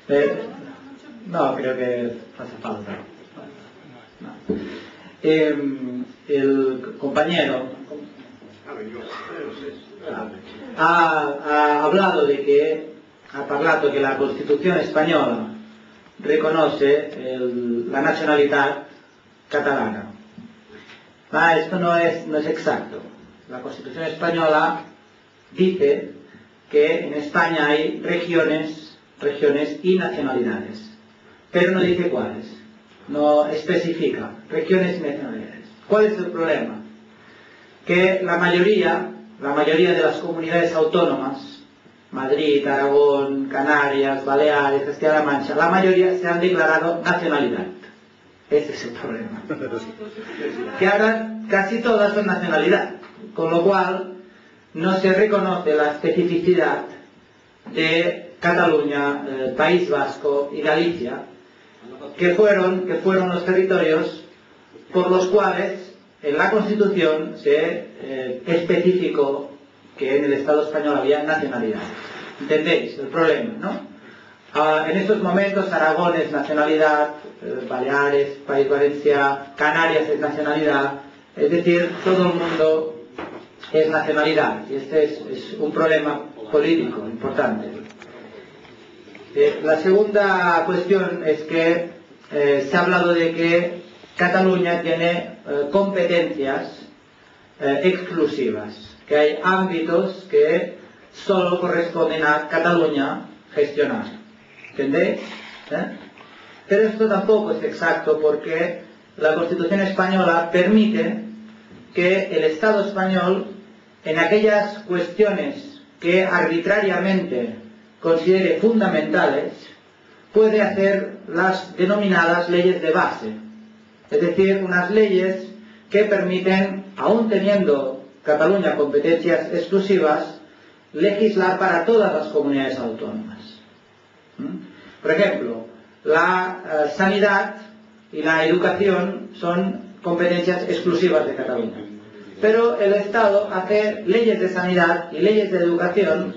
No, creo que hace falta. No. El compañero ha hablado de que, ha parlato che la Costituzione spagnola riconosce la nacionalidad catalana. Ma esto no es exacto. La Constitución española dice que en España hay regiones y nacionalidades, pero no dice cuáles, no especifica regiones y nacionalidades. ¿Cuál es el problema? Que la mayoría de las comunidades autónomas, Madrid, Aragón, Canarias, Baleares, Castilla-La Mancha, la mayoría se han declarado nacionalidad. Ese es el problema. Que ahora casi todas son nacionalidad, con lo cual no se reconoce la especificidad de Cataluña, País Vasco y Galicia, que fueron los territorios por los cuales en la Constitución se especificó que en el Estado español había nacionalidad. ¿Entendéis el problema, no? En estos momentos Aragón es nacionalidad, Baleares, País Valencià, Canarias es nacionalidad, es decir, todo el mundo es nacionalidad, y este es un problema político importante. La segunda cuestión es que se ha hablado de que Cataluña tiene competencias exclusivas, que hay ámbitos que solo corresponden a Cataluña gestionar. ¿Entendéis? Pero esto tampoco es exacto, porque la Constitución española permite que el Estado español, en aquellas cuestiones que arbitrariamente considere fundamentales, puede hacer las denominadas leyes de base, es decir, unas leyes que permiten, aún teniendo Cataluña competencias exclusivas, legislar para todas las comunidades autónomas. Por ejemplo, la sanidad y la educación son competencias exclusivas de Cataluña, pero el Estado hace leyes de sanidad y leyes de educación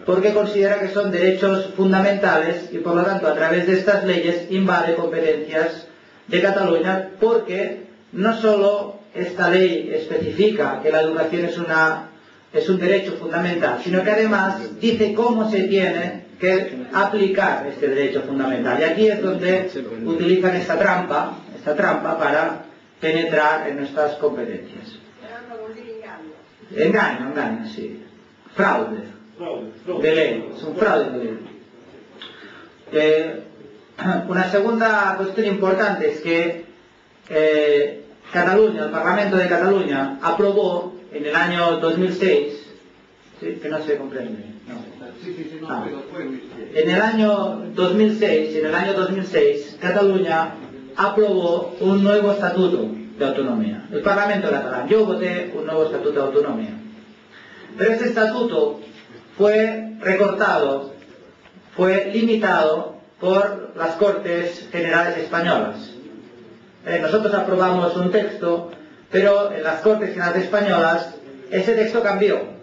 porque considera que son derechos fundamentales y por lo tanto a través de estas leyes invade competencias de Cataluña, porque no solo esta ley especifica que la educación es un derecho fundamental, sino que además dice cómo se tiene que aplicar este derecho fundamental. Y aquí es donde utilizan esta trampa para penetrar en nuestras competencias. Engaño, sí. Fraude de ley, es un fraude de ley. Una segunda cuestión importante es que Cataluña, el Parlamento de Cataluña, aprobó en el año 2006, ¿sí? Que no se comprende. No. En el año 2006, Cataluña aprobó un nuevo estatuto de autonomía. El Parlamento catalán. Yo voté un nuevo estatuto de autonomía. Pero este estatuto fue recortado, fue limitado por las Cortes Generales Españolas. Nosotros aprobamos un texto, pero en las Cortes Generales Españolas ese texto cambió.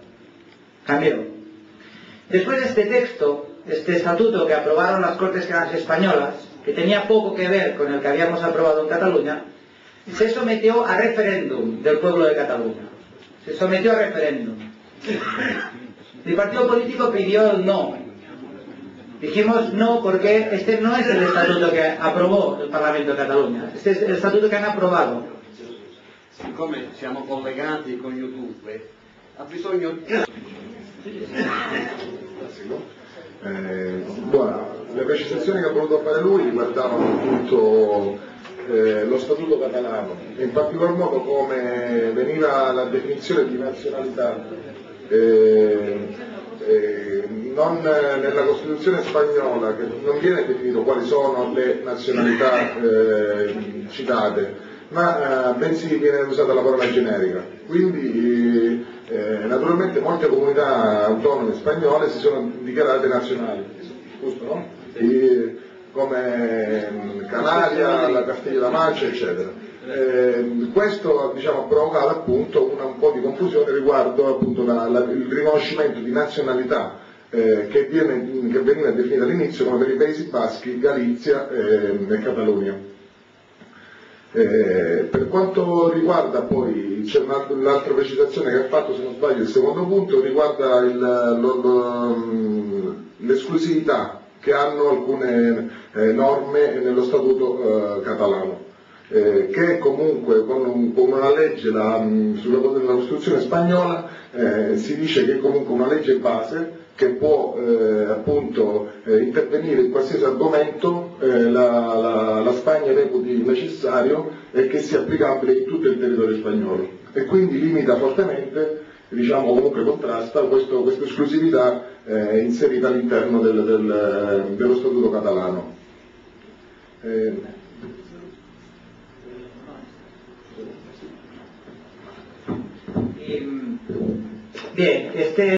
Después de este texto, este estatuto que aprobaron las Cortes Generales Españolas, que tenía poco que ver con el que habíamos aprobado en Cataluña, se sometió a referéndum del pueblo de Cataluña. Se sometió a referéndum. El partido político pidió el no. Dijimos no porque este no es el estatuto que aprobó el Parlamento de Cataluña. Este es el estatuto que han aprobado. Siccome siamo collegati con YouTube, ha bisogno le precisazioni che ha voluto fare lui riguardavano appunto lo statuto catalano, in particolar modo come veniva la definizione di nazionalità non nella Costituzione spagnola, che non viene definito quali sono le nazionalità citate, ma bensì viene usata la parola generica. Quindi naturalmente molte comunità autonome spagnole si sono dichiarate nazionali, giusto, no? Come Canaria, la Castilla-La Mancha, eccetera. Questo diciamo, ha provocato appunto un po' di confusione riguardo appunto il riconoscimento di nazionalità che veniva definita all'inizio come per i Paesi Baschi, Galizia e Catalogna. Per quanto riguarda poi, c'è un'altra precisazione che ha fatto, se non sbaglio, il secondo punto, riguarda l'esclusività che hanno alcune norme nello statuto catalano, che comunque con una legge, sulla Costituzione spagnola, si dice che è comunque una legge base che può appunto intervenire in qualsiasi argomento la Spagna reputi necessario e che sia applicabile in tutto il territorio spagnolo, e quindi limita fortemente, diciamo comunque contrasta questa esclusività inserita all'interno dello Statuto catalano. Bien,